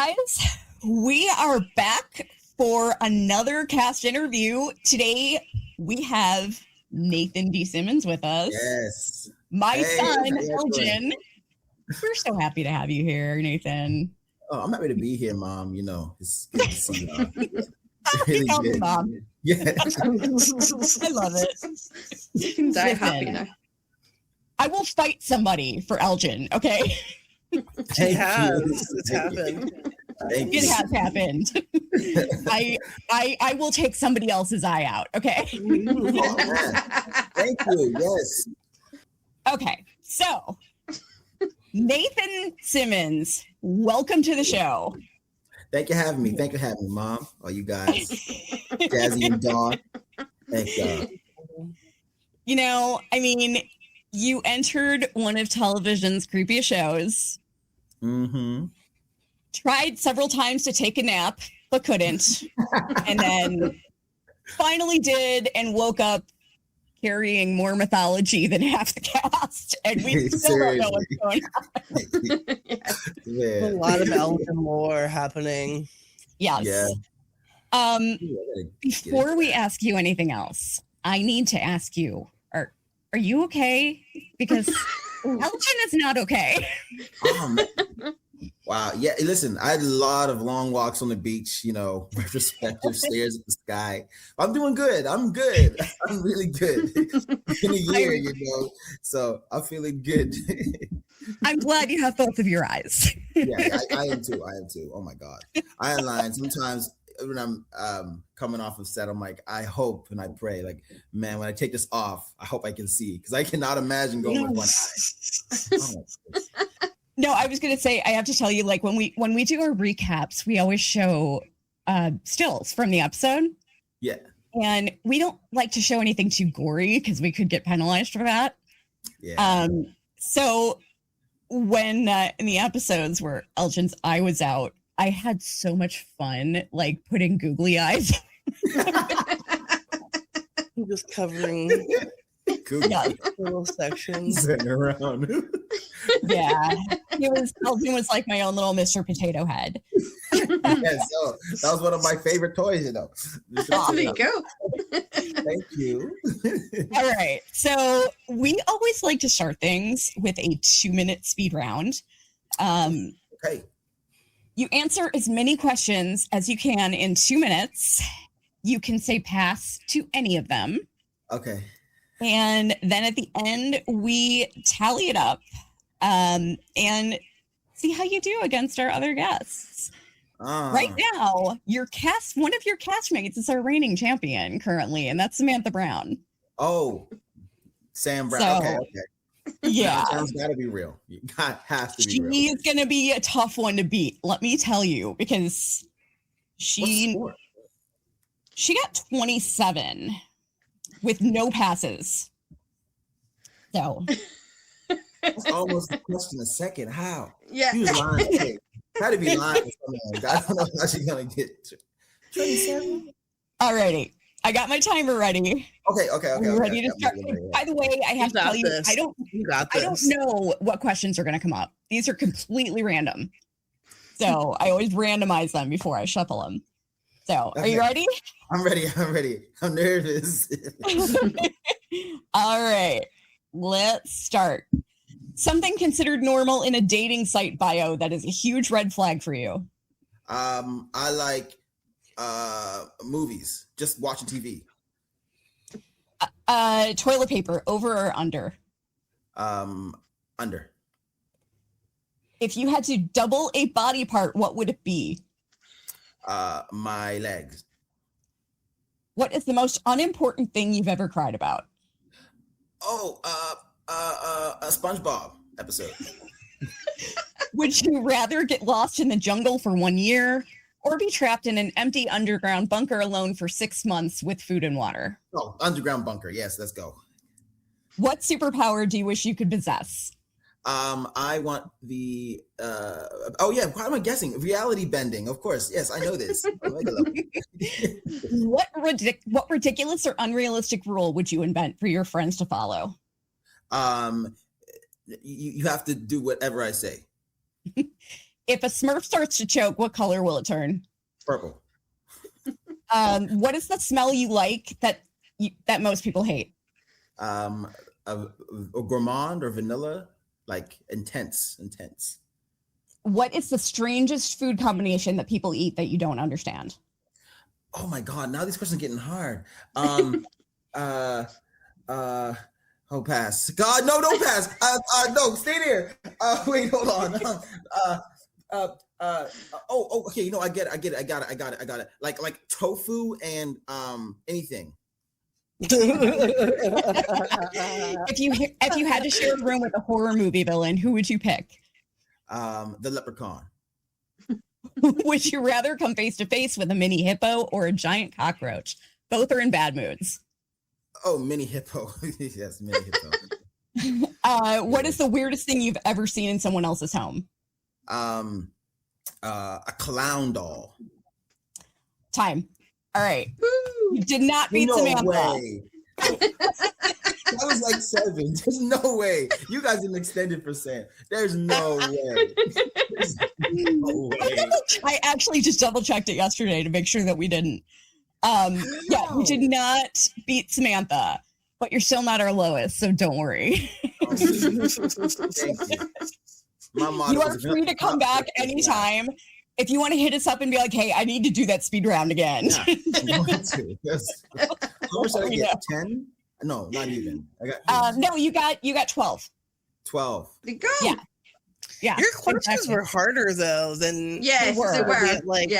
guys, we are back for another cast interview. Today we have Nathan D. Simmons with us. Yes. My son, Elgin. We're so happy to have you here, Nathan. Oh, I'm happy to be here, Mom. You know, it's good to see you. Really good. Mom. Yeah. I love it. You can die happy now. I will fight somebody for Elgin, okay? It has. It's happened. It has happened. I will take somebody else's eye out, okay? Oh, thank you. Yes. Okay, so Nathan Simmons, welcome to the show. Thank you for having me. Thank you for having me, Mom. All you guys, Jazzy and Dawn. Thank God. You know, I mean, you entered one of television's creepiest shows. Mm-hmm. Tried several times to take a nap, but couldn't. And then finally did and woke up carrying more mythology than half the cast. And we still don't know what's going on. Yeah. A lot of Elgin lore happening. Yes. Yeah. Before we ask you anything else, I need to ask you, are you okay? Because Elgin is not okay. Wow. Yeah. Listen, I had a lot of long walks on the beach, you know, retrospective stares at the sky. I'm doing good. I'm good. I'm really good. It's been a year, you know, so I'm feeling good. I'm glad you have both of your eyes. Yeah, I am too. Oh my God. I am lying. Sometimes when I'm coming off of set, I'm like, I hope and I pray, like, man, when I take this off, I hope I can see, because I cannot imagine going with one eye. Oh, no, I was gonna say, I have to tell you, like, when we do our recaps, we always show stills from the episode. Yeah. And we don't like to show anything too gory because we could get penalized for that. Yeah. So when in the episodes where Elgin's eye was out, I had so much fun, like, putting googly eyes. Just covering little sections. Around. Yeah. Elgin was like my own little Mr. Potato Head. Yeah, so that was one of my favorite toys, you know. There you go. Thank you. All right. So we always like to start things with a 2-minute speed round. Okay. You answer as many questions as you can in 2 minutes. You can say pass to any of them. Okay. And then at the end, we tally it up and see how you do against our other guests. Right now, one of your castmates is our reigning champion currently, and that's Samantha Brown. Oh, Sam Brown. So, okay. Yeah. Sounds gotta be real. Has to be real. She's going to be a tough one to beat, let me tell you, because she got 27 with no passes. So it's almost a question a second. How? Yeah. She was lying. Had to be lying to someone. I don't know how she's gonna get 27. Alrighty. I got my timer ready. Okay. Ready to start. By the way, I have to tell you, I don't know what questions are going to come up. These are completely random. So I always randomize them before I shuffle them. So Are you ready? I'm ready. I'm nervous. All right. Let's start. Something considered normal in a dating site bio that is a huge red flag for you. I like movies, just watching TV. Toilet paper, over or under? Under. If you had to double a body part, what would it be? My legs. What is the most unimportant thing you've ever cried about? Oh, a SpongeBob episode. Would you rather get lost in the jungle for 1 year or be trapped in an empty underground bunker alone for 6 months with food and water? Oh, underground bunker. Yes, let's go. What superpower do you wish you could possess? I want the why am I guessing? Reality bending, of course. Yes, I know this. What ridiculous or unrealistic rule would you invent for your friends to follow? You have to do whatever I say. If a Smurf starts to choke, what color will it turn? Purple. What is the smell you like that most people hate? A gourmand or vanilla, like intense. What is the strangest food combination that people eat that you don't understand? Oh my God! Now these questions are getting hard. Oh, pass. God, no, don't pass. No, stay there. Wait, hold on. Okay. You know, I get it. I got it. Like tofu and anything. If you had to share a room with a horror movie villain, who would you pick? The leprechaun. Would you rather come face to face with a mini hippo or a giant cockroach? Both are in bad moods. Oh, mini hippo. Yes, mini hippo. What is the weirdest thing you've ever seen in someone else's home? A clown doll. Time. All right. You did not beat Samantha. Way. That was like 7. There's no way. You guys didn't extend it %. There's no way. I actually just double checked it yesterday to make sure that we didn't. Yeah, you did not beat Samantha, but you're still not our lowest, so don't worry. Thank you. You are free to come back anytime. If you want to hit us up and be like, hey, I need to do that speed round again. Yeah, I'm going to. Yes. How much did I get? 10? No, not even. I got no, you got 12. 12. There you go. Yeah. Your questions were harder though than Yes, they were. Like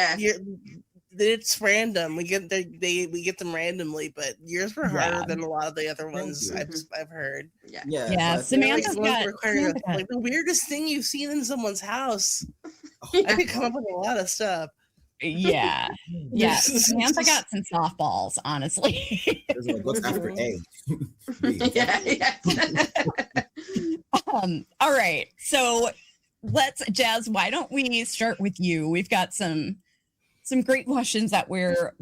it's random. We get them randomly, but yours were harder than a lot of the other ones I've heard. Yeah. Samantha's got like the weirdest thing you've seen in someone's house. I could come up with a lot of stuff. Yeah. Samantha got some softballs, honestly. Like, what's after A? Yeah. All right. So Jazz, why don't we start with you? We've got some great questions that we're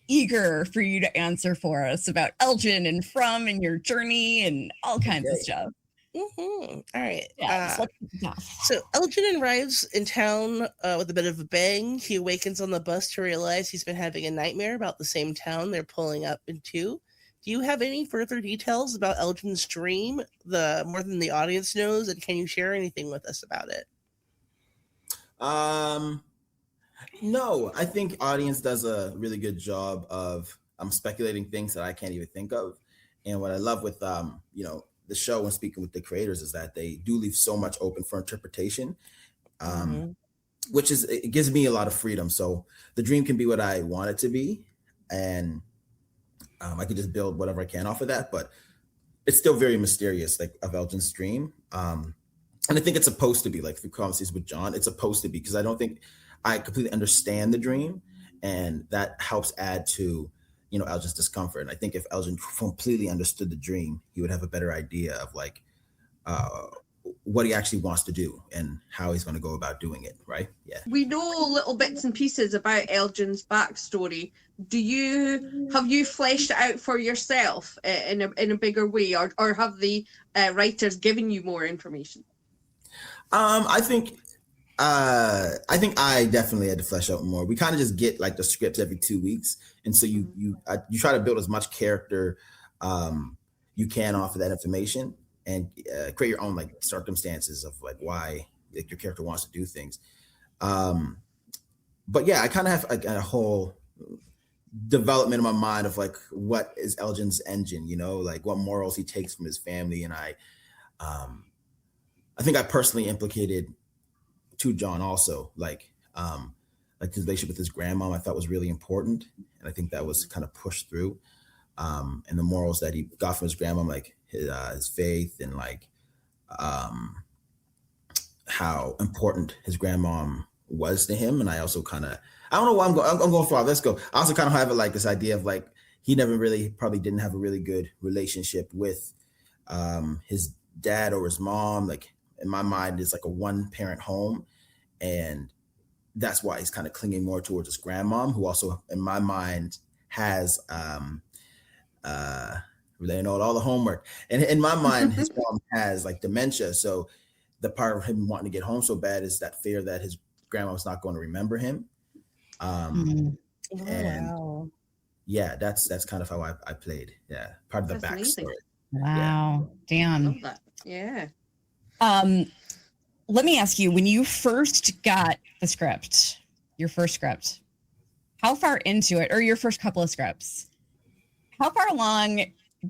eager for you to answer for us about Elgin and From and your journey and all kinds of stuff. Mm-hmm. All right. Yeah, so Elgin arrives in town with a bit of a bang. He awakens on the bus to realize he's been having a nightmare about the same town they're pulling up into. Do you have any further details about Elgin's dream, more than the audience knows, and can you share anything with us about it? No, I think audience does a really good job of speculating things that I can't even think of. And what I love with the show and speaking with the creators is that they do leave so much open for interpretation, which it gives me a lot of freedom. So the dream can be what I want it to be, and I can just build whatever I can off of that. But it's still very mysterious, like of Elgin's dream. And I think it's supposed to be, like through conversations with John, it's supposed to be, because I don't think I completely understand the dream, and that helps add to Elgin's discomfort. And I think if Elgin completely understood the dream, he would have a better idea of like what he actually wants to do and how he's going to go about doing it, right? Yeah. We know little bits and pieces about Elgin's backstory. Have you fleshed it out for yourself in a bigger way, or have the writers given you more information? I think I definitely had to flesh out more. We kind of just get like the scripts every 2 weeks, and so you try to build as much character you can off of that information, and create your own like circumstances of like why like, your character wants to do things. But yeah, I kind of have like a whole development in my mind of like what is Elgin's engine, like what morals he takes from his family, and I think I personally implicated to John also, like his relationship with his grandmom I thought was really important, and I think that was kind of pushed through, and the morals that he got from his grandmom, like his faith and like how important his grandmom was to him. And I also kind of, I don't know why I'm going far. Let's go. I also kind of have like this idea of like he probably didn't have a really good relationship with his dad or his mom. Like in my mind, it's like a one-parent home, and that's why he's kind of clinging more towards his grandmom, who also, in my mind, has they know all the homework. And in my mind, his mom has like dementia, so the part of him wanting to get home so bad is that fear that his grandma was not going to remember him. And yeah, that's kind of how I played. Yeah, part of the That's backstory. amazing. Wow. Yeah. I Damn. love that. Yeah. Let me ask you, when you first got the script, your first script, how far into it, or your first couple of scripts, how far along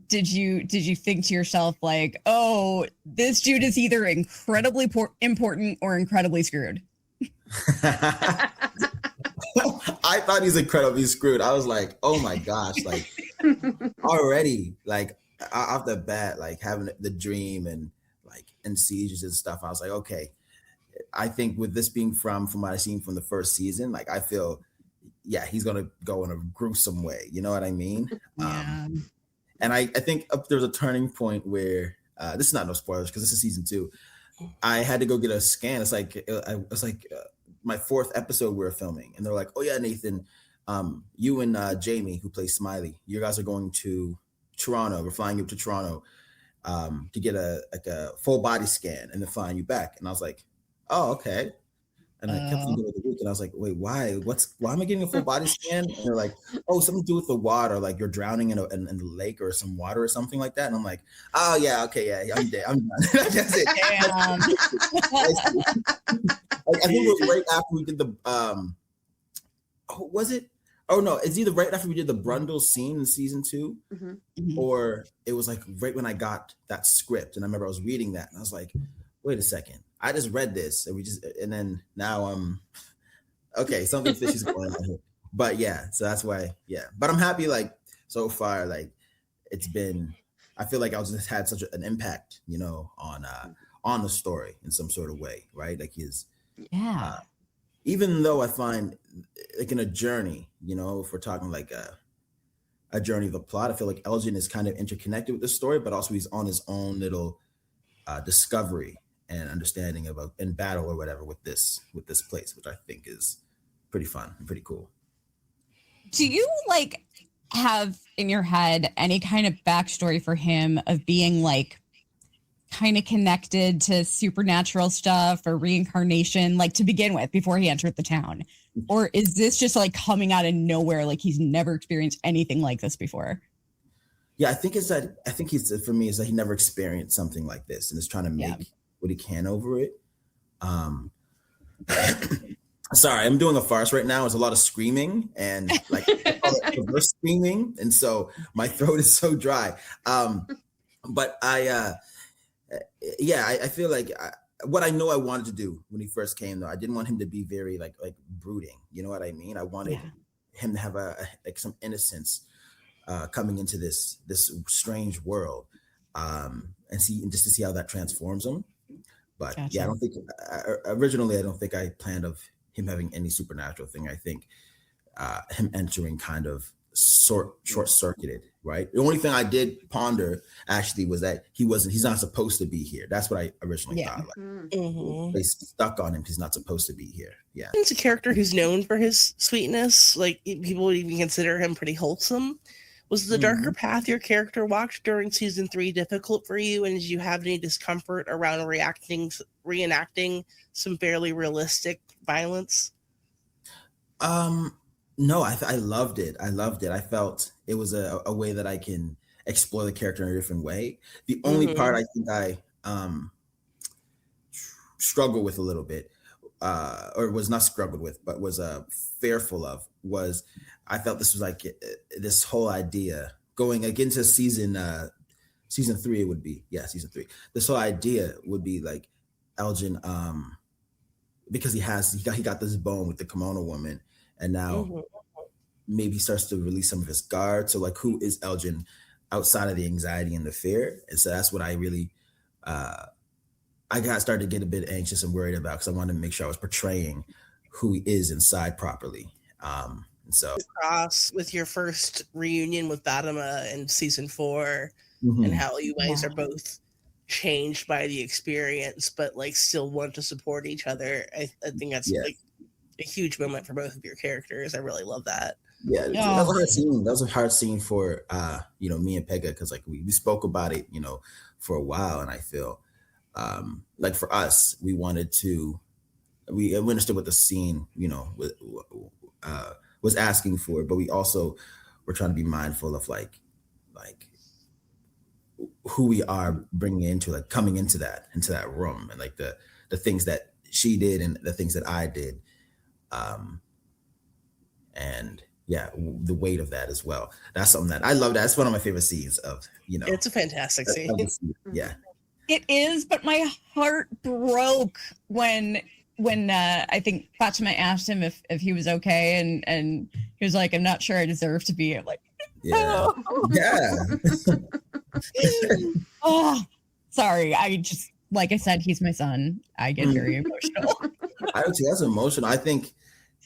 did you think to yourself like, oh, this dude is either incredibly important or incredibly screwed? I thought he's incredibly screwed. I was like, oh my gosh, like already, like off the bat, like having the dream and like and seizures and stuff. I was like, okay, I think with this being from what I've seen from the first season, like I feel, yeah, he's gonna go in a gruesome way. You know what I mean? Yeah. And I think there's a turning point where this is not no spoilers because this is season 2. I had to go get a scan. It's like my 4th episode we were filming, and they're like, "Oh yeah, Nathan, you and Jamie, who plays Smiley, you guys are going to Toronto. We're flying you to Toronto to get a full body scan, and then flying you back." And I was like, "Oh, okay." And I kept thinking of the week, and I was like, "Wait, why? Why am I getting a full body scan?" And they're like, "Oh, something to do with the water, like you're drowning in the lake or some water or something like that." And I'm like, "Oh yeah, okay, yeah, I'm dead. I'm done." That's it. I think it was right after we did the was it? Oh no, it's either right after we did the Brundle scene in season 2, or it was like right when I got that script, and I remember I was reading that, and I was like, "Wait a second, I just read this, and then now I'm okay. Something fishy's going on here." But yeah, so that's why, yeah. But I'm happy, like so far, like it's been. I feel like I just had such an impact, you know, on the story in some sort of way, right? Like Yeah. Even though I find like in a journey, you know, if we're talking like a journey of the plot, I feel like Elgin is kind of interconnected with the story, but also he's on his own little discovery and understanding about in battle or whatever with this place, which I think is pretty fun and pretty cool. Do you like have in your head any kind of backstory for him of being like kind of connected to supernatural stuff or reincarnation, like to begin with before he entered the town? Or is this just like coming out of nowhere, like he's never experienced anything like this before? Yeah, I think for me is that he never experienced something like this and is trying to make what he can over it. Sorry, I'm doing a farce right now. It's a lot of screaming and like reverse screaming, and so my throat is so dry. But I feel like what I know I wanted to do when he first came, though, I didn't want him to be very like brooding. You know what I mean? I wanted him to have some innocence coming into this strange world, and just to see how that transforms him. But Gotcha. Yeah, I don't think originally I planned of him having any supernatural thing. I think him entering kind of short-circuited, right? The only thing I did ponder actually was that he's not supposed to be here. That's what I originally thought. Like, they stuck on him. He's not supposed to be here. Yeah. He's a character who's known for his sweetness. Like people would even consider him pretty wholesome. Was the darker path your character walked during season 3 difficult for you? And did you have any discomfort around reenacting some fairly realistic violence? No, I loved it. I felt it was a way that I can explore the character in a different way. The only part I think I struggled with a little bit, or was not struggled with, but was fearful of, was I felt this was like this whole idea going into season 3. It would be season 3. This whole idea would be like Elgin, because he got this bone with the Kimono Woman. And now maybe starts to release some of his guard. So like, who is Elgin outside of the anxiety and the fear? And so that's what I really, started to get a bit anxious and worried about, because I wanted to make sure I was portraying who he is inside properly. And so across with your first reunion with Fatima in season 4 and how you guys are both changed by the experience, but like still want to support each other. I think that's like a huge moment for both of your characters. I really love that. Yeah, that was a hard scene. That was a hard scene for me and Pega, because like we spoke about it, for a while, and I feel like for us, we understood what the scene, was asking for, but we also were trying to be mindful of like who we are bringing into, like coming into that room, and like the things that she did and the things that I did. And yeah, the weight of that as well. That's something that I love. That's one of my favorite scenes of, It's a fantastic scene. Yeah. It is, but my heart broke when I think Fatima asked him if he was okay, and he was like, "I'm not sure I deserve to be." I'm like, yeah, yeah. Oh, sorry. I just, like I said, he's my son. I get very emotional. I would say that's emotional. I think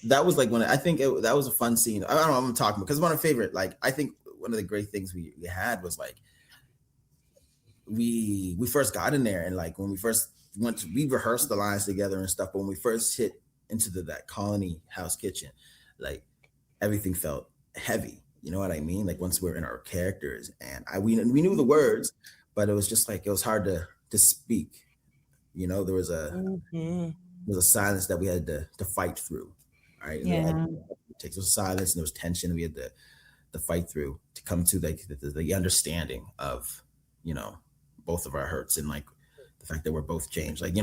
that was like that was a fun scene. I don't know. I'm talking because one of my favorite. Like, I think one of the great things we had was like we first got in there, and like when we first we rehearsed the lines together and stuff. But when we first hit into that colony house kitchen, like everything felt heavy. You know what I mean? Like once we're in our characters, and we knew the words, but it was just like it was hard to speak. There was a silence that we had to fight through. Right? Yeah. There was silence and there was tension. We had to fight through to come to the understanding of both of our hurts, and like the fact that we're both changed. Like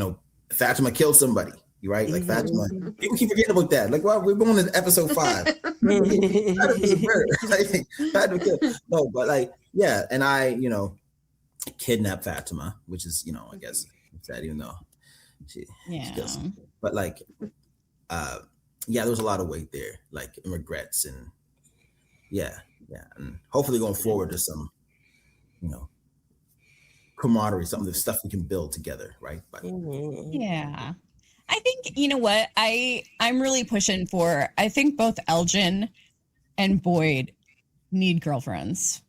Fatima killed somebody. You right? Like Fatima, people keep forgetting about that. Like, well, we're going to episode 5. That was a murder. Fatima killed. No, but like, yeah, and I, kidnapped Fatima, which is, I guess sad, even though she kills. But like, yeah, there was a lot of weight there, like and regrets, and yeah, and hopefully going forward to some, camaraderie, some of the stuff we can build together, right? But yeah. I think, you know what, I'm really pushing for, I think both Elgin and Boyd need girlfriends.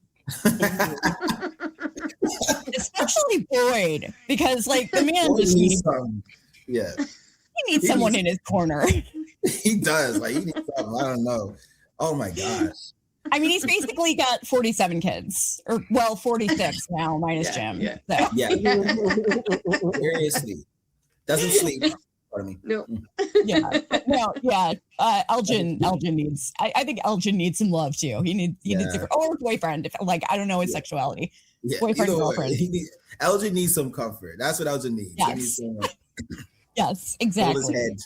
Especially Boyd, because like the man just needs he needs someone in his corner. He does. Like he needs something. I don't know. Oh my gosh. I mean, he's basically got 47 kids, or 46 now, minus Jim. Yeah. So. Yeah. Seriously. Doesn't sleep. Pardon me. No. Yeah. No. Yeah. Elgin needs. I think Elgin needs some love too. He needs or a boyfriend. If like I don't know his sexualty. Yeah. Boyfriend, girlfriend. Elgin needs some comfort. That's what Elgin needs. Yes. He needs some, yes. Exactly. Hold his head.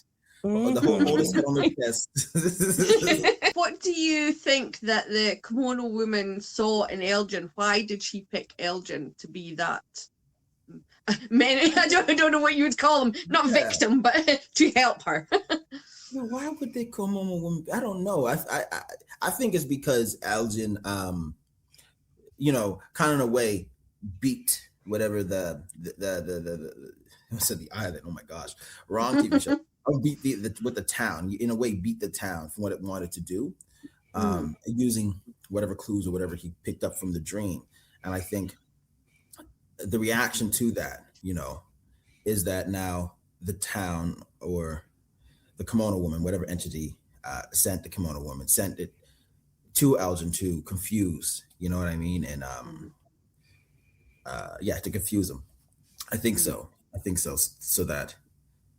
The hold his head on the chest. What do you think that the Kimono Woman saw in Elgin? Why did she pick Elgin to be that? I don't know what you would call him. Not victim, but to help her. Why would they call Kimono Woman? I don't know. I think it's because Elgin, kind of in a way, beat whatever the island. Oh my gosh, wrong TV show. Beat with the town. In a way, beat the town from what it wanted to do, using whatever clues or whatever he picked up from the dream. And I think the reaction to that, is that now the town or the Kimono Woman, whatever entity sent the Kimono Woman, sent it to Elgin to confuse, you know what I mean? And to confuse him. I think so. So that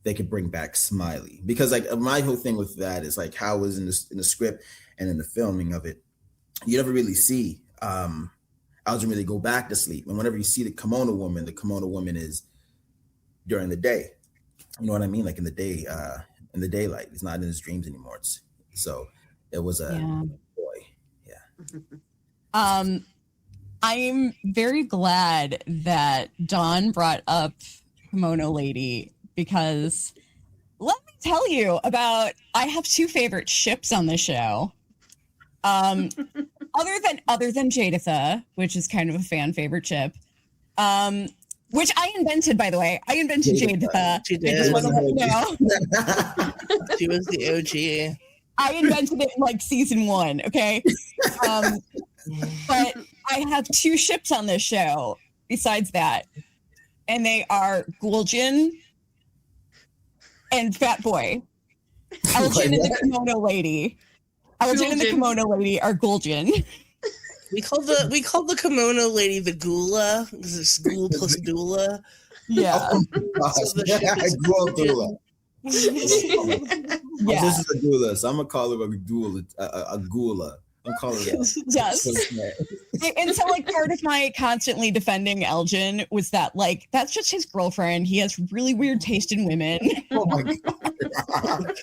they could bring back Smiley. Because like my whole thing with that is like how it was in the script and in the filming of it, you never really see Elgin really go back to sleep. And whenever you see the Kimono Woman is during the day. You know what I mean? Like in the day, in the daylight. It's not in his dreams anymore. So it was a boy. Yeah. I'm very glad that Dawn brought up Kimono Lady, because let me tell you I have 2 favorite ships on the show. Other than Jaditha, which is kind of a fan favorite ship, which I invented, by the way. I invented Jaditha. She did. She was the OG. I invented it in like season 1. Okay. But I have 2 ships on this show besides that, and they are Golgin and Fat Boy. Elgin and the Kimono Lady. Elgin and the Kimono Lady are Golgin. We call the Kimono Lady the Gula, because it's Gula plus Dula. Yeah. Oh my gosh. So the ship is Gula Gula. Yeah. This is a Gula, so I'm gonna call her a Gula. A Gula. I'm calling it. Yes. And so, like, part of my constantly defending Elgin was that, like, that's just his girlfriend. He has really weird taste in women. Oh my god.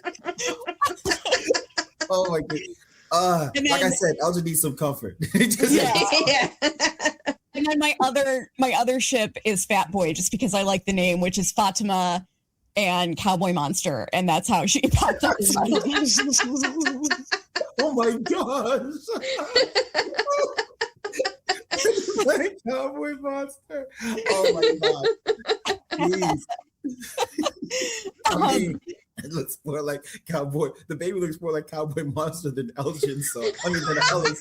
Oh my god. And Like I then- said, Elgin needs some comfort. Yeah. And then my other ship is Fat Boy, just because I like the name, which is Fatima and Cowboy Monster, and that's how she popped up. Oh my gosh. Like Cowboy Monster. Oh my god. Please. I mean, it looks more like Cowboy. The baby looks more like Cowboy Monster than Elgin. So I mean, than Ellis.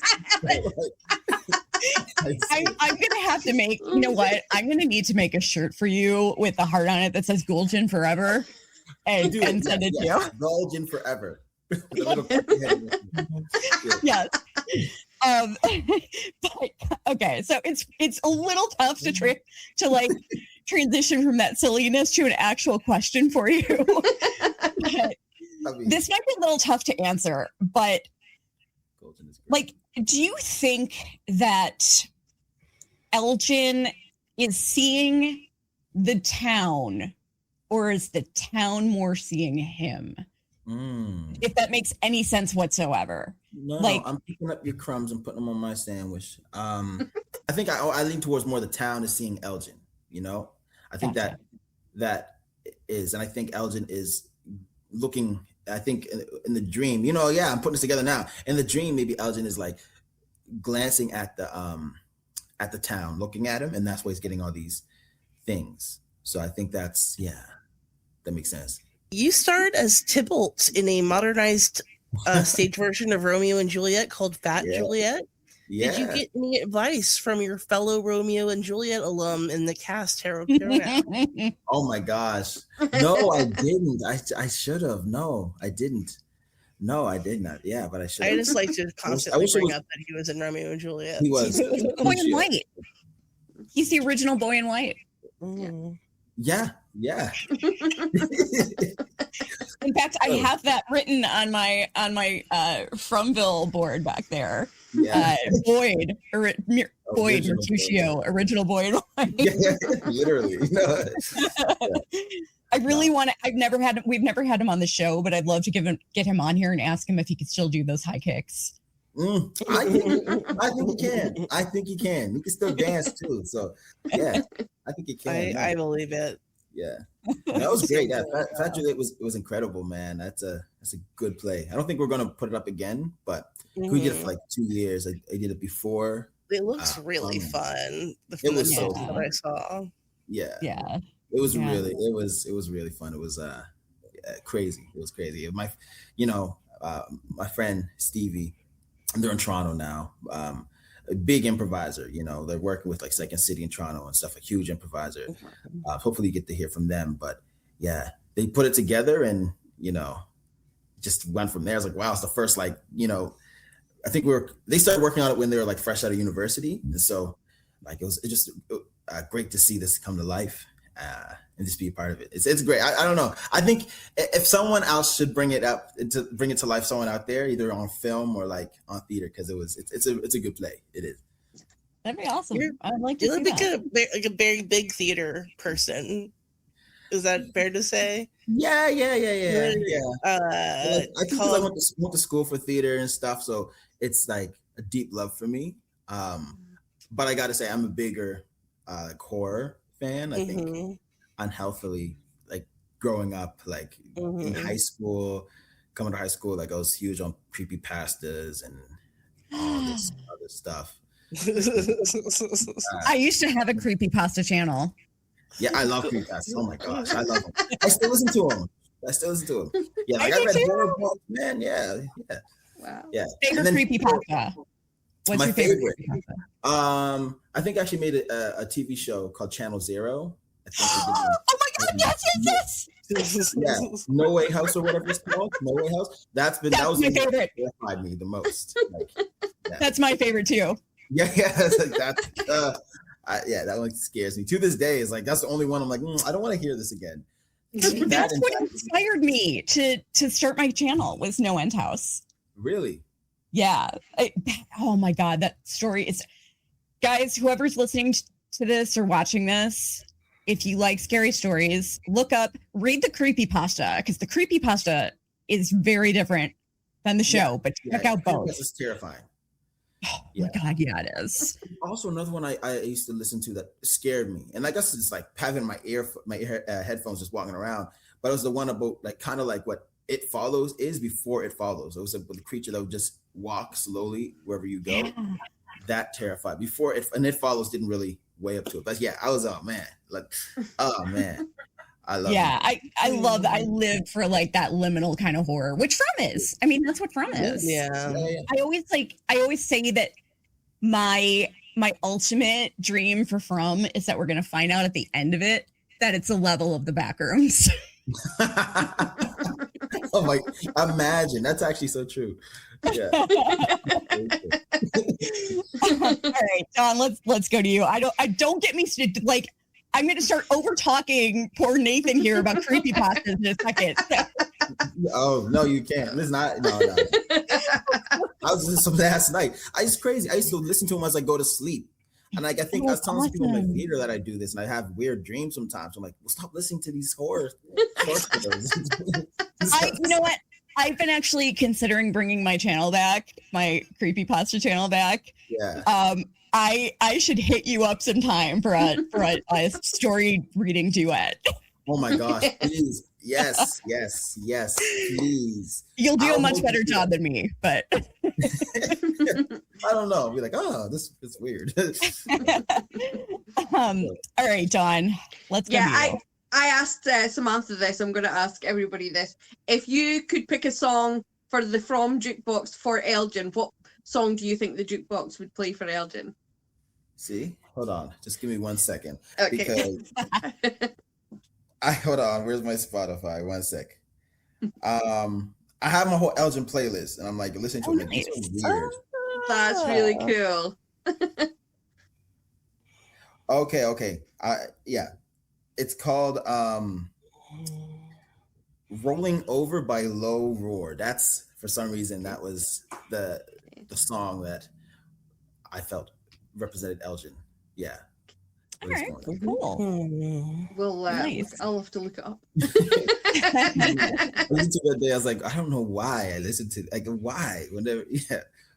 I'm gonna have to make. You know what? I'm gonna need to make a shirt for you with a heart on it that says Golgin forever, and send it to you. Golgin forever. Yes. But okay, so it's a little tough to like transition from that silliness to an actual question for you. This might be a little tough to answer, but like, do you think that Elgin is seeing the town, or is the town more seeing him? If that makes any sense whatsoever. No, like, I'm picking up your crumbs and putting them on my sandwich. I think I lean towards more the town is seeing Elgin. You know, I think Gotcha. that is, and I think Elgin is looking. I think in the dream, you know, yeah, I'm putting this together now. In the dream, maybe Elgin is like glancing at the town, looking at him, and that's why he's getting all these things. So I think that makes sense. You starred as Tybalt in a modernized stage version of Romeo and Juliet called Fat Juliet. Yeah. Did you get any advice from your fellow Romeo and Juliet alum in the cast, Perrineau? Oh my gosh. No, I didn't. I should have. No, I didn't. No, I did not. Yeah, but I should. I just like to constantly bring up that he was in Romeo and Juliet. He was. Boy in White. He's the original Boy in White. Mm. Yeah. In fact, I have that written on my Fromville board back there. Yeah. Boyd Mercutio, original Boyd. Yeah, literally. No. I really want to. We've never had him on the show, but I'd love to get him on here and ask him if he could still do those high kicks. I think he can. I think he can. He can still dance too. So yeah, I think he can. I believe it. Yeah, that was great. Yeah, Fat Juliet was incredible, man. That's a good play. I don't think we're gonna put it up again, but we did it for like 2 years. I did it before. It looks really fun. It was so that fun. I saw. Yeah. It was really fun. It was crazy. It was crazy. My friend Stevie, they're in Toronto now. A big improviser, you know, they're working with like Second City in Toronto and stuff, a huge improviser. Hopefully you get to hear from them, but yeah, they put it together and, you know, just went from there. I was like, wow, it's the first, like, you know, I think they started working on it when they were like fresh out of university. And so like, it just great to see this come to life and just be a part of it. It's great. I don't know. I think if someone else should bring it to life, someone out there, either on film or like on theater, because it's a good play. It is. That'd be awesome. I'd like to You see look that. like a very big theater person. Is that fair to say? Yeah. I think 'cause I went to school for theater and stuff, so it's like a deep love for me. But I got to say, I'm a bigger horror fan. I think unhealthily, like growing up, like in high school, coming to high school, like I was huge on creepypastas and all this other stuff. I used to have a creepypasta channel. Yeah, I love creepypastas. Oh my gosh, I love them. I still listen to them. Yeah, like I I read do too. horror books, man. Yeah. Wow. Yeah. Favorite creepypasta? What's my your favorite creepypasta? I think I actually made a TV show called Channel Zero. I think Oh my god, yes. yeah, No Way House or whatever it's called. No Way House. That was my favorite. Terrified me the most. Like, yeah. That's my favorite too. Yeah. It's like that. That one scares me. To this day, is like that's the only one I'm like, I don't want to hear this again. That's what inspired me to start my channel, was No End House. Really? Yeah. Oh my God, that story is, guys, whoever's listening to this or watching this, if you like scary stories, read the creepypasta, because the creepypasta is very different than the show, but check out both. This is terrifying. Oh my God, yeah, it is. Also, another one I used to listen to that scared me, and I guess it's like having my headphones just walking around, but it was the one about like kind of like what It Follows is before It Follows. It was a creature that would just walk slowly wherever you go. Yeah. That terrified. Before It Follows didn't really weigh up to it, but yeah, I was I love it. I love that. I live for like that liminal kind of horror, which From is. I mean, that's what From is. Yeah. I always say that my ultimate dream for From is that we're gonna find out at the end of it that it's a level of the back rooms. Oh my! Imagine, that's actually so true. Yeah. All right, Don. Let's go to you. I don't get me started. Like, I'm going to start over talking poor Nathan here about creepypastas in a second. Oh no, you can't. Listen, no. I was listening to them last night. It's crazy. I used to listen to them as I go to sleep. And like I think I was telling some people in my theater that I do this, and I have weird dreams sometimes. I'm like, well, stop listening to these horror stories. You know what? I've been actually considering bringing my channel back, my creepypasta channel back. Yeah. I should hit you up sometime for a story reading duet. Oh my gosh! Please, yes, please. You'll do a much better job than me, but. I don't know. I'll be like, oh, this is weird. All right, Dawn, let's go. I asked Samantha this. I'm going to ask everybody this. If you could pick a song for the From jukebox for Elgin, what song do you think the jukebox would play for Elgin? See, hold on. Just give me 1 second. Okay. Because hold on. Where's my Spotify? 1 sec. I have my whole Elgin playlist, and I'm like listening to it. Nice. It's so weird. That's really cool. Okay. It's called Rolling Over by Low Roar. That's, for some reason, that was the song that I felt represented Elgin. Yeah. All right, cool. Well, nice. I'll have to look it up. I listened to it the day. I was like, I don't know why I listened to why. Whenever,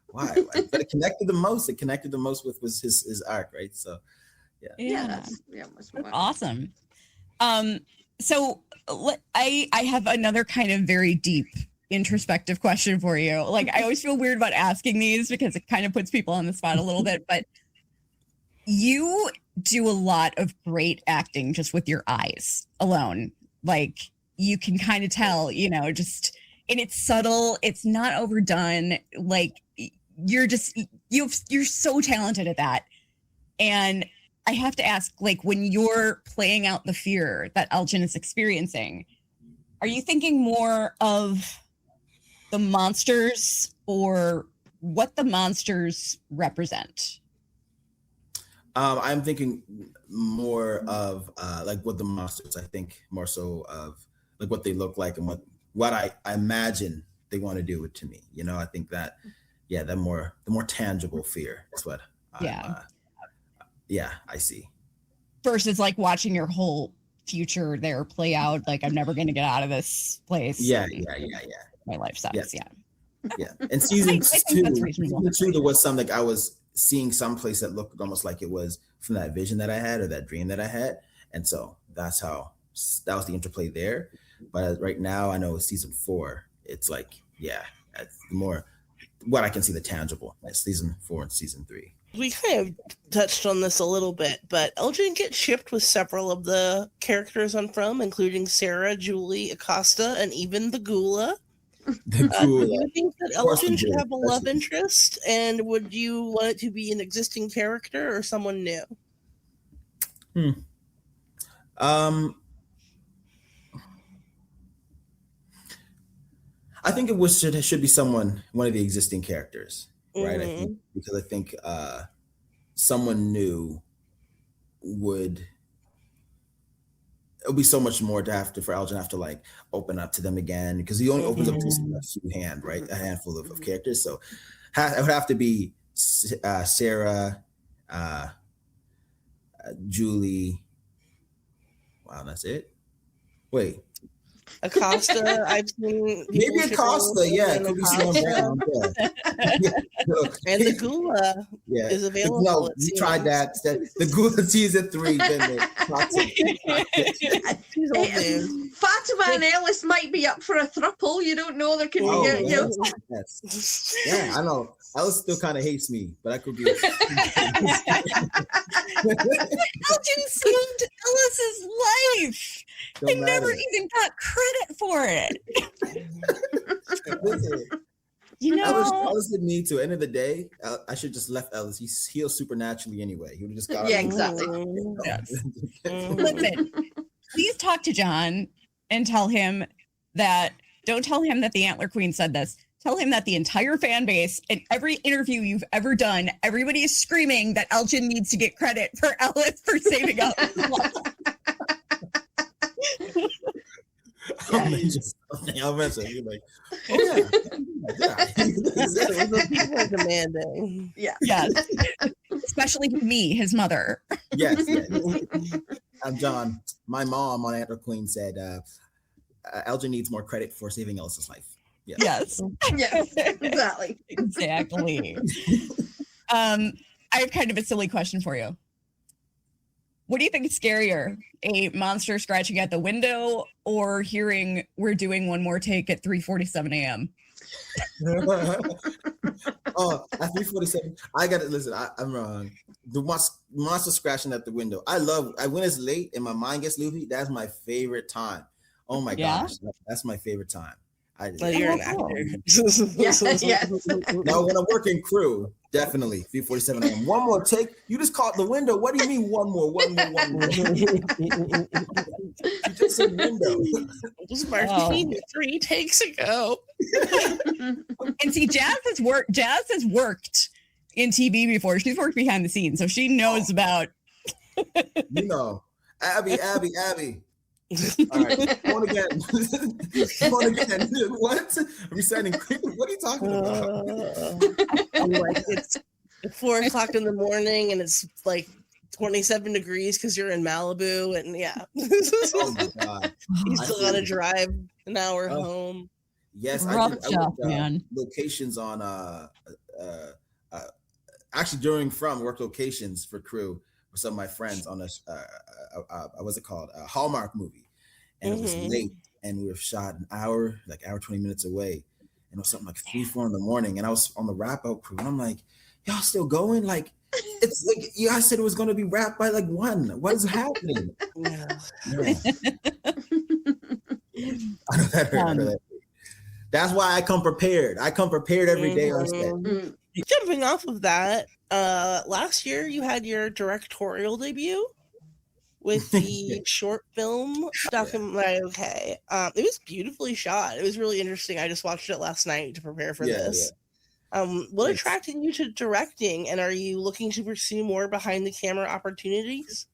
why? But it connected the most. It connected the most with was his arc, right? So, yeah, that's awesome. So I have another kind of very deep introspective question for you. Like, I always feel weird about asking these because it kind of puts people on the spot a little bit, but you do a lot of great acting just with your eyes alone. Like, you can kind of tell, and it's subtle, it's not overdone. Like, you're so talented at that. And I have to ask, like, when you're playing out the fear that Elgin is experiencing, are you thinking more of the monsters or what the monsters represent? I'm thinking more of like what the monsters. I think more so of like what they look like and what I imagine they want to do it to me. I think that the more tangible fear is what I see. Versus like watching your whole future there play out. Like, I'm never going to get out of this place. Yeah. My life sucks. Yeah. And season two, there was some like I was seeing some place that looked almost like it was from that vision that I had or that dream that I had. And so that was the interplay there. But right now I know season 4, it's like, it's more what I can see the tangible. Like season 4 and season 3. We kind of touched on this a little bit, but Elgin gets shipped with several of the characters on From, including Sarah, Julie, Acosta, and even the Gula. Do you think that Elgin should have a love interest, and would you want it to be an existing character or someone new? I think it should be one of the existing characters, right? I think someone new would it'll be so much more to have to for Elgin to have to like open up to them again, because he only opens up to a handful of characters. So it would have to be Sarah, Julie. Wow, that's it. Wait. Acosta, I've seen Maybe Acosta, yeah, it could be someone around. Yeah. And the Gula is available. No, we tried that. The Gula season 3. Fatima and Ellis might be up for a throuple. You don't know. There could be. Yes. Yeah, I know. Ellis still kind of hates me, but I could be. Elgin saved Ellis's life. They never even got credit for it. You know, Ellis didn't need to. End of the day, I should just left Ellis. He heals supernaturally anyway. He would have just got. Yeah, exactly. Yes. Listen, please talk to John and tell him that. Don't tell him that the Antler Queen said this. Tell him that the entire fan base in every interview you've ever done, everybody is screaming that Elgin needs to get credit for Ellis for saving Ellis' life. I'll mention. You're like, oh yeah. People are demanding. Yeah. Yes. Especially me, his mother. Yes. I'm John. My mom on Antler Queens said Elgin needs more credit for saving Ellis's life. Yeah. Yes. Yes. Exactly. Exactly. I have kind of a silly question for you. What do you think is scarier, a monster scratching at the window or hearing "we're doing one more take" at 3:47 a.m.? Oh, at 3:47, I got to listen. I'm wrong. The monster scratching at the window. When it's late and my mind gets loopy, that's my favorite time. Oh my gosh, that's my favorite time. You're an actor. Yes. No, when I'm working crew, definitely 3:47 a.m. One more take. You just caught the window. What do you mean one more? You just said window. Just marking 3 takes ago. And see, Jazz has worked in TV before. She's worked behind the scenes, so she knows about. You know, Abby. All right, on again. What? Resetting. What are you talking about? I'm like, it's 4 o'clock in the morning and it's like 27 degrees because you're in Malibu, and Oh my god, you still gotta drive an hour home. Yes, Rough I job, worked, man. locations on actually during work locations for crew with some of my friends on what's it called, a Hallmark movie, and it was late, and we were shot an hour 20 minutes away, and it was something like 3-4 in the morning, and I was on the wrap up crew, and I'm like, y'all still going? Like, it's like you guys said it was going to be wrapped by 1. What is happening? Yeah. I know that hurt. That's why I come prepared. I come prepared every day on set. Jumping off of that, last year you had your directorial debut with the short film documentary. Okay, it was beautifully shot. It was really interesting. I just watched it last night to prepare for this. What attracted you to directing, and are you looking to pursue more behind the camera opportunities?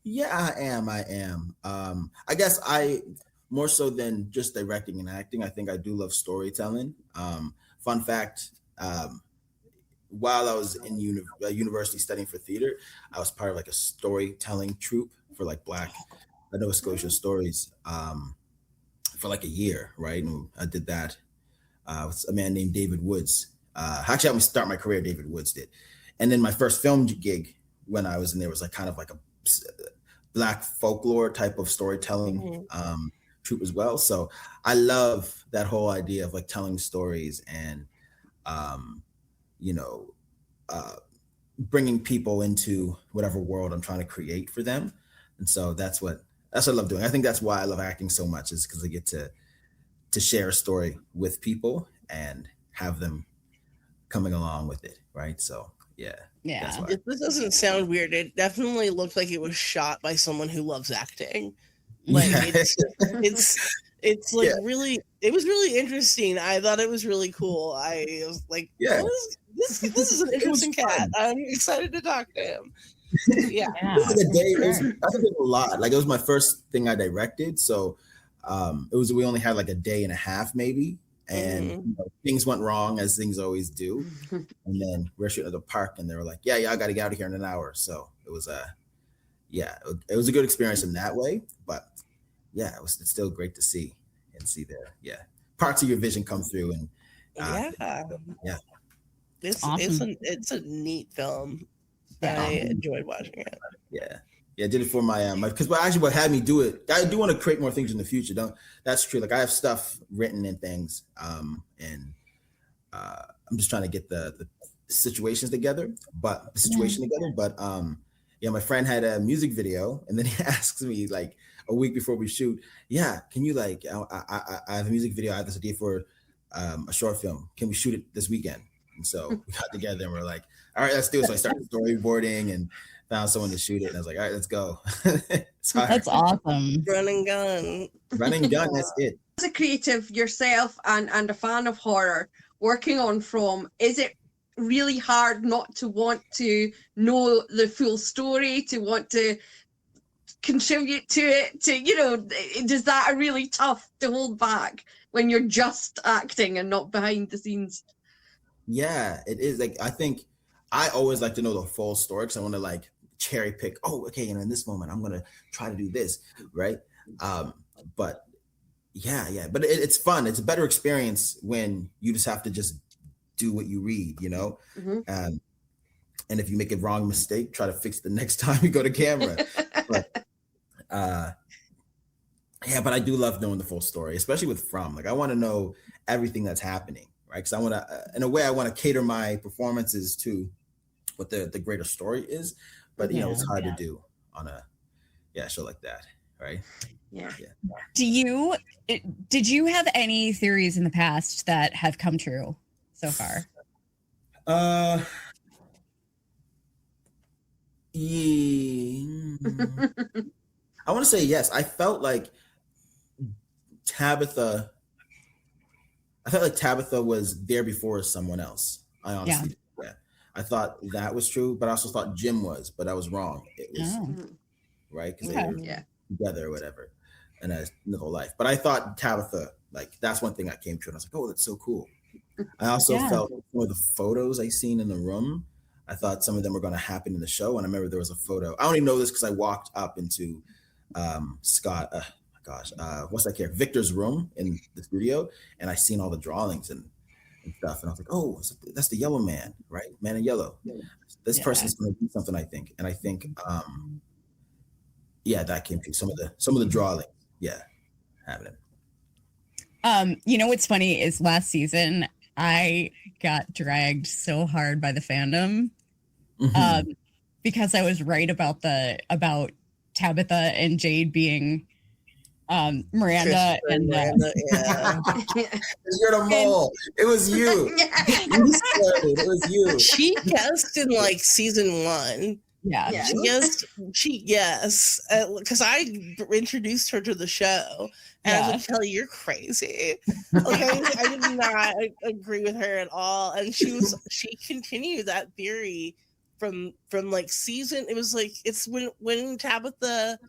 Yeah, I am. I guess more so than just directing and acting, I think I do love storytelling. Fun fact, while I was in university studying for theater, I was part of a storytelling troupe for Black Nova Scotian stories for a year, right? And I did that with a man named David Woods. Actually, helped me start my career, David Woods did. And then my first film gig when I was in there was kind of a Black folklore type of storytelling troupe as well. So I love that whole idea of telling stories and bringing people into whatever world I'm trying to create for them. And so that's what I love doing. I think that's why I love acting so much, is because I get to share a story with people and have them coming along with it, right? So yeah. This doesn't sound weird. It definitely looked like it was shot by someone who loves acting. It's really, it was really interesting. I thought it was really cool. I was like, this is an interesting cat. I'm excited to talk to him. Yeah. It was like a day. I think it was a lot. Like it was my first thing I directed, so we only had like a day and a half maybe, and things went wrong as things always do. And then we're shooting at the park, and they were like, "Yeah, I got to get out of here in an hour." So it was it was a good experience in that way. But yeah, it's still great to see parts of your vision come through, and It's awesome. it's a neat film. I enjoyed watching it. Yeah, I did it for my because actually what had me do it. I do want to create more things in the future. That's true. Like I have stuff written and things, and I'm just trying to get the situations together. But my friend had a music video, and then he asks me like a week before we shoot, can you like I have a music video. I have this idea for a short film. Can we shoot it this weekend? And so we got together and we're like, all right, let's do it. So I started storyboarding and found someone to shoot it. And I was like, all right, let's go. That's awesome. Run and gun. That's it. As a creative yourself and a fan of horror, working on From, is it really hard not to want to know the full story, to want to contribute to it, does that are really tough to hold back when you're just acting and not behind the scenes? Yeah, it is. Like I think I always like to know the full story because I want to like cherry pick. Oh, okay, and in this moment I'm gonna try to do this, right? But it's fun. It's a better experience when you just have to just do what you read, and if you make a wrong mistake, try to fix it the next time you go to camera. But but I do love knowing the full story, especially with From. Like I want to know everything that's happening. Right, because I want to, in a way, I want to cater my performances to what the greater story is, but it's hard to do on a show like that, right? Yeah. Did you have any theories in the past that have come true so far? I want to say yes. I felt like Tabitha was there before someone else. I honestly did. Yeah. I thought that was true, but I also thought Jim was, but I was wrong. It was right because they were together or whatever, and as the whole life. But I thought Tabitha, like that's one thing that came true, and I was like, oh, that's so cool. I also felt some of the photos I seen in the room. I thought some of them were going to happen in the show, and I remember there was a photo. I only know this because I walked up into Scott. What's that character? Victor's room in the studio, and I seen all the drawings and stuff, and I was like, "Oh, that's the yellow man, right? Man in yellow. This person's going to do something, I think." And I think, that came through some of the drawings. Yeah, happening. What's funny is last season I got dragged so hard by the fandom, because I was right about Tabitha and Jade being Miranda and Miranda, you're the mole. It was you. It was you. She guessed in like season 1. Yeah. She guessed because I introduced her to the show, and I was like, "Kelly, you're crazy." Like I did not agree with her at all, and she continued that theory from like season. It was like it's when Tabitha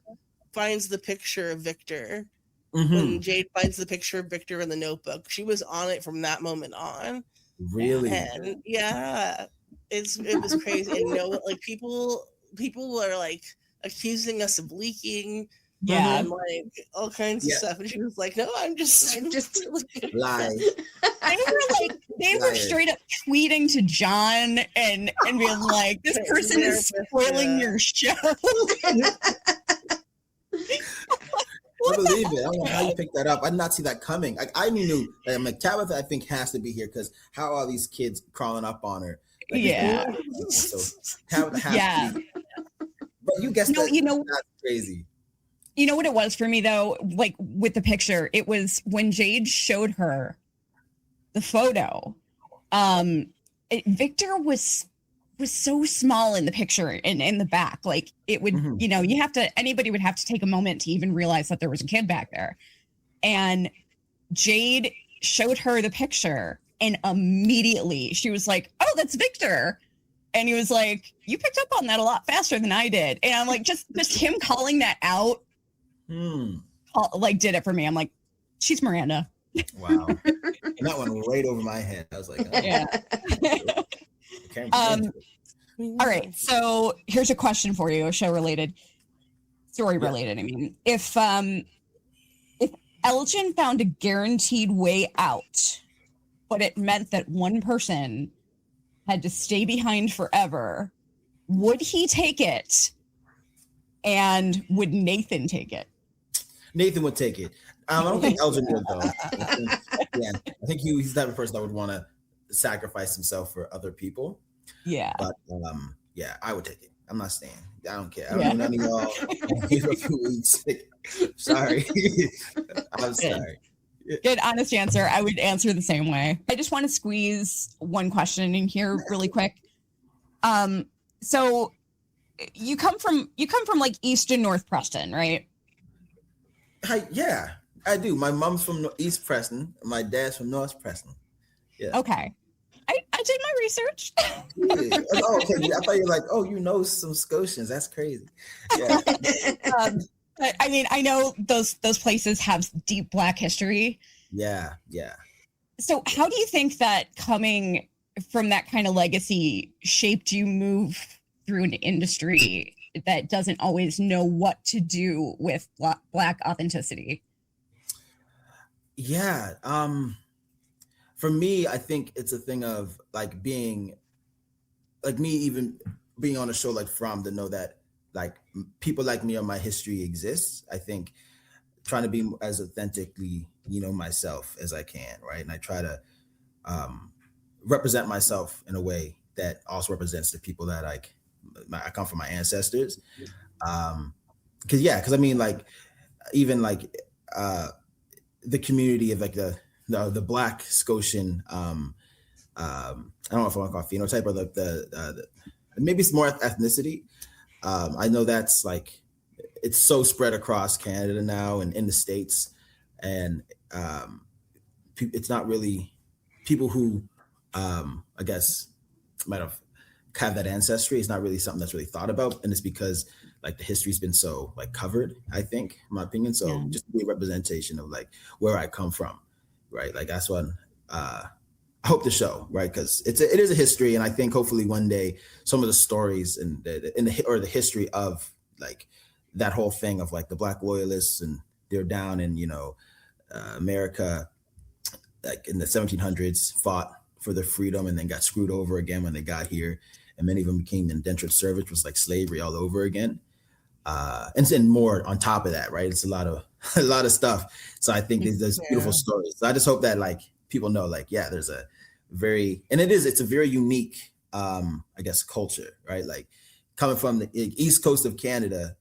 finds the picture of Victor, when Jade finds the picture of Victor in the notebook, she was on it from that moment on. Really? And it was crazy. And like people are like accusing us of leaking, and like all kinds of stuff. And she was like, "No, I'm just lying." They were straight up tweeting to John and being like, "This person is spoiling your show." I believe it. I don't know how you picked that up. I did not see that coming. Like I knew that I'm like Tabitha, I think has to be here because how are these kids crawling up on her? Like, so Tabitha has to be. But you guessed that's crazy. You know what it was for me though, like with the picture, it was when Jade showed her the photo. Victor was so small in the picture and in the back. Like it would, anybody would have to take a moment to even realize that there was a kid back there. And Jade showed her the picture and immediately she was like, "Oh, that's Victor." And he was like, you picked up on that a lot faster than I did. And I'm like, just him calling that out, like, did it for me. I'm like, she's Miranda. Wow. And that went right over my head. I was like, oh, yeah. All right. So here's a question for you, story related. I mean, if Elgin found a guaranteed way out, but it meant that one person had to stay behind forever, would he take it? And would Nathan take it? Nathan would take it. I don't think Elgin would, though. I think he's the type of person that would want to sacrifice himself for other people. Yeah. But yeah, I would take it. I'm not staying. I don't care. I don't know none of y'all. A few weeks. Sorry. I'm sorry. Good, honest answer. I would answer the same way. I just want to squeeze one question in here really quick. So you come from like East and North Preston, right? Yeah, I do. My mom's from East Preston. My dad's from North Preston. Yeah. Okay. I did my research. Yeah. Oh, okay. I thought you were like, oh, you know some Scotians. That's crazy. Yeah. I mean, I know those places have deep Black history. Yeah, yeah. So how do you think that coming from that kind of legacy shaped you move through an industry that doesn't always know what to do with Black authenticity? Yeah. For me, I think it's a thing of like being, like me even being on a show like From, to know that like people like me or my history exists. I think trying to be as authentically, myself as I can, right? And I try to represent myself in a way that also represents the people that I come from, my ancestors. Because I mean, like, even like the community of like the Black Scotian, I don't know if I want to call it phenotype, or the maybe it's more ethnicity. I know that's like, it's so spread across Canada now and in the States, and it's not really people who I guess might have that ancestry. It's not really something that's really thought about, and it's because like the history's been so like covered, I think, in my opinion. So just be a representation of like where I come from, right? Like that's what I hope to show, right? Because it is a history, and I think hopefully one day some of the stories and the history of like that whole thing of like the Black loyalists, and they're down in America, like in the 1700s, fought for their freedom and then got screwed over again when they got here, and many of them became indentured servants, which was like slavery all over again. And then more on top of that, right? It's a lot of stuff. So I think there's beautiful stories. So I just hope that like people know, like, yeah, there's a it's a very unique, I guess, culture, right? Like coming from the East Coast of Canada,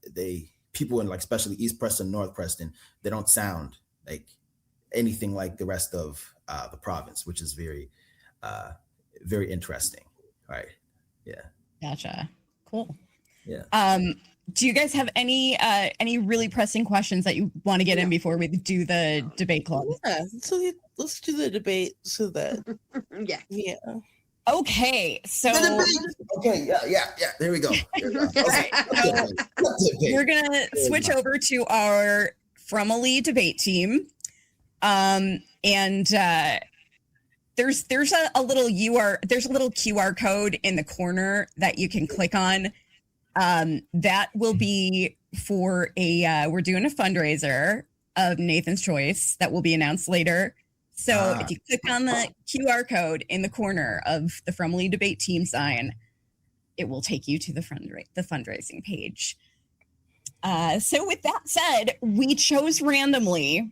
people in like, especially East Preston, North Preston, they don't sound like anything like the rest of the province, which is very, very interesting. Right. Yeah. Gotcha. Cool. Yeah. Do you guys have any really pressing questions that you want to get in before we do the debate club? Yeah. So let's do the debate so that. Yeah. Okay. So. Okay. Yeah. There we go. All right. So we're gonna switch over to our Fromily debate team, and there's a little QR code in the corner that you can click on. That will be for we're doing a fundraiser of Nathan's choice that will be announced later. So if you click on the QR code in the corner of the Fromily debate team sign, it will take you to the fundraising page. So with that said, we chose randomly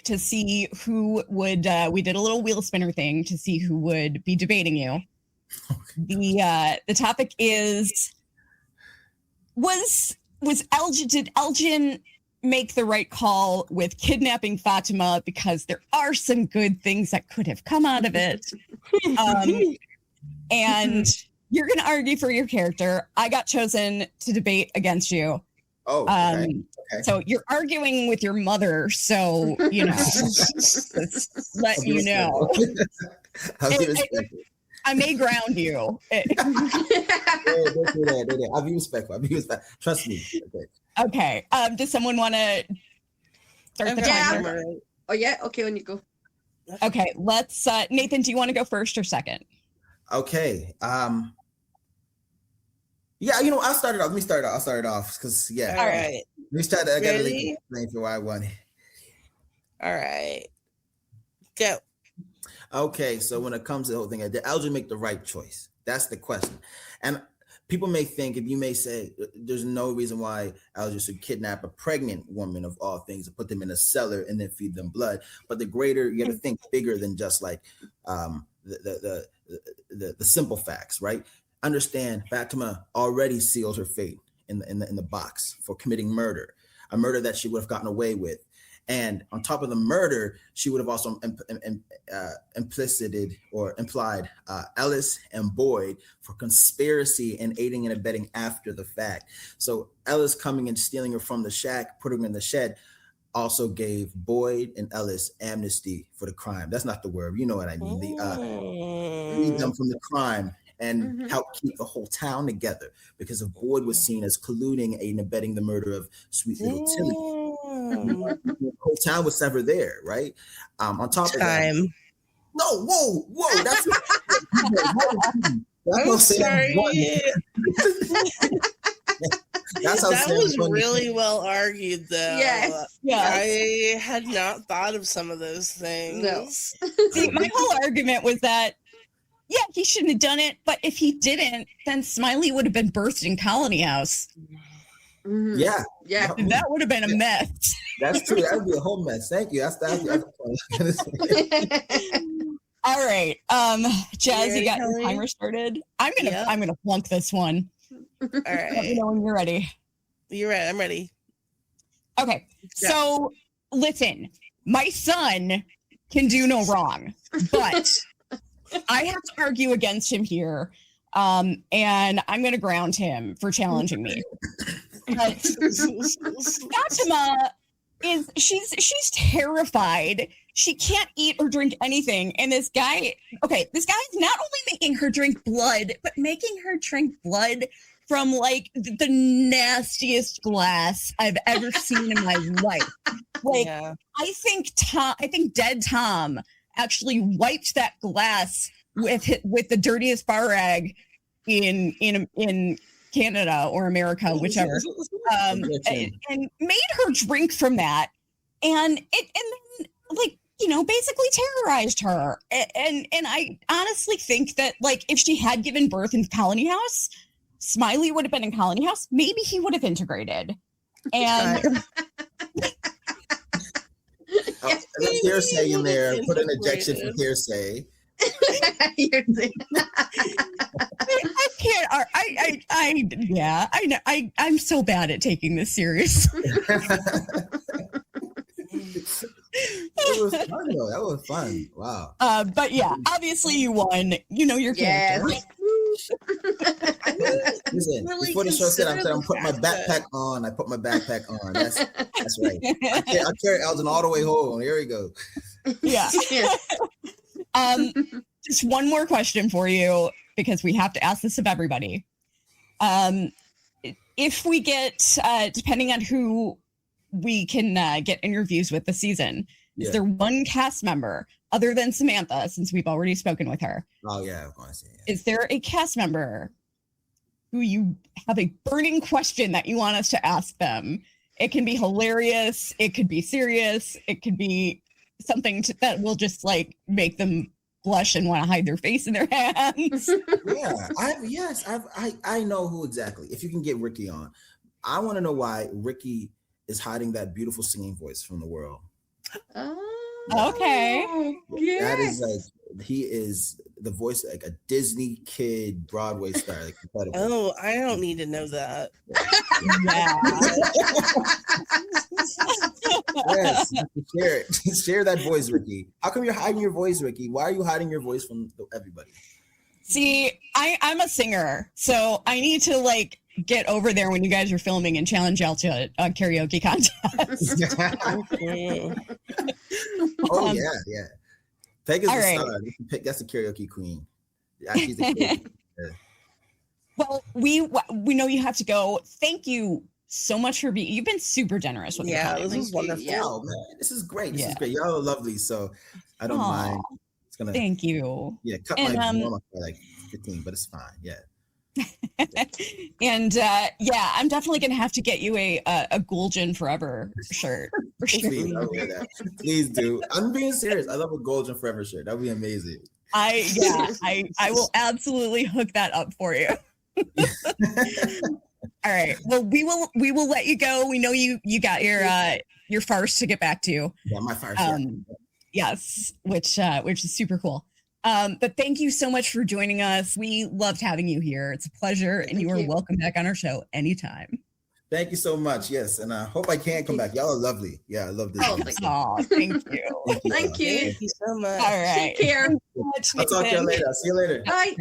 to see who would, we did a little wheel spinner thing to see who would be debating you. The topic is, did Elgin make the right call with kidnapping Fatima? Because there are some good things that could have come out of it. And you're going to argue for your character. I got chosen to debate against you. Oh, okay. So you're arguing with your mother. So, just let you know. I may ground you. They're I'll be respectful. Trust me. Okay. Does someone want to start the timer? Oh yeah. Okay, when you go. Okay. Let's. Nathan, do you want to go first or second? Okay. Yeah, I'll start it off. Let me start it off. I'll start it off because All right. Let me start. I gotta explain for why I won. All right. Go. Okay, so when it comes to the whole thing, did Elgin make the right choice? That's the question. And people may think, if you may say, there's no reason why Elgin should kidnap a pregnant woman of all things and put them in a cellar and then feed them blood. But the greater, you got to think bigger than just like the simple facts, right? Understand, Fatima already sealed her fate in the box for committing murder, a murder that she would have gotten away with. And on top of the murder, she would have also implied Ellis and Boyd for conspiracy and aiding and abetting after the fact. So Ellis coming and stealing her from the shack, putting her in the shed, also gave Boyd and Ellis amnesty for the crime. That's not the word. You know what I mean. Freed them from the crime and help keep the whole town together, because if Boyd was seen as colluding and abetting the murder of sweet little Tilly, the whole town was severed there, right? On top of that, no, whoa, that's I'm sorry. That was really well argued, though. Yes. I had not thought of some of those things. No. See, my whole argument was that, yeah, he shouldn't have done it, but if he didn't, then Smiley would have been birthed in Colony House. Yeah. That would have been a mess. That's true. That would be a whole mess. Thank you. That's All right. Jazz, you got your timer started? I'm gonna flunk this one. All right. Let me know when you're ready. You're right. I'm ready. Okay. So listen, my son can do no wrong, but I have to argue against him here. And I'm gonna ground him for challenging me. But Fatima she's terrified. She can't eat or drink anything. And this guy's not only making her drink blood, but making her drink blood from like the nastiest glass I've ever seen in my life. Like, yeah. I think Dead Tom actually wiped that glass with the dirtiest bar rag in Canada or America, whichever, and made her drink from that, and then like, basically terrorized her. And I honestly think that, like, if she had given birth in Colony House, Smiley would have been in Colony House. Maybe he would have integrated. And there's hearsay in there. Put an ejection for hearsay. I can't. I'm so bad at taking this seriously. It was fun though. That was fun. Wow. But yeah, obviously you won. You know your character. Listen, before the show said, I'm putting my backpack on. I put my backpack on. That's right. I carry Elgin all the way home. Here we go. Yeah. Just one more question for you, because we have to ask this of everybody. If we get, depending on who we can get interviews with this season, is there one cast member other than Samantha, since we've already spoken with her? Oh yeah, of course. Yeah. Is there a cast member who you have a burning question that you want us to ask them? It can be hilarious. It could be serious. It could be something that will just like make them blush and want to hide their face in their hands. Yeah, I know who exactly. If you can get Ricky on, I want to know why Ricky is hiding that beautiful singing voice from the world. Okay. Yes. That is like, he is the voice, like a Disney kid Broadway star. Like, incredible. Oh, I don't need to know that. Yes, share it. Share that voice, Ricky. How come you're hiding your voice, Ricky? Why are you hiding your voice from everybody? See, I'm a singer, so I need to like get over there when you guys are filming and challenge y'all to a karaoke contest. Oh yeah. Pega's the right. star. That's the karaoke queen. Yeah, she's a kid. Well, we know you have to go. Thank you so much for being. You've been super generous with Yeah, your this time. was wonderful. Yeah. Oh man, this is great. This Yeah. is great. Y'all are lovely, so I don't mind. It's gonna Thank you. cut And, my warm up by like 15, but it's fine. Yeah. And I'm definitely gonna have to get you a Golgin Forever shirt for sure. Please, I wear that. Please do. I'm being serious. I love a Golgin Forever shirt. That would be amazing. I will absolutely hook that up for you. All right. Well, we will let you go. We know you got your farce to get back to. Yeah, my fire shirt. Yes, which is super cool. But thank you so much for joining us. We loved having you here. It's a pleasure, and you are welcome back on our show anytime. Thank you so much. Yes, and I hope I can come back. Y'all are lovely. Yeah, I love this. Oh, thank you. Thank you. Thank you so much. All right. Take care. I'll talk to you later. I'll see you later. Bye.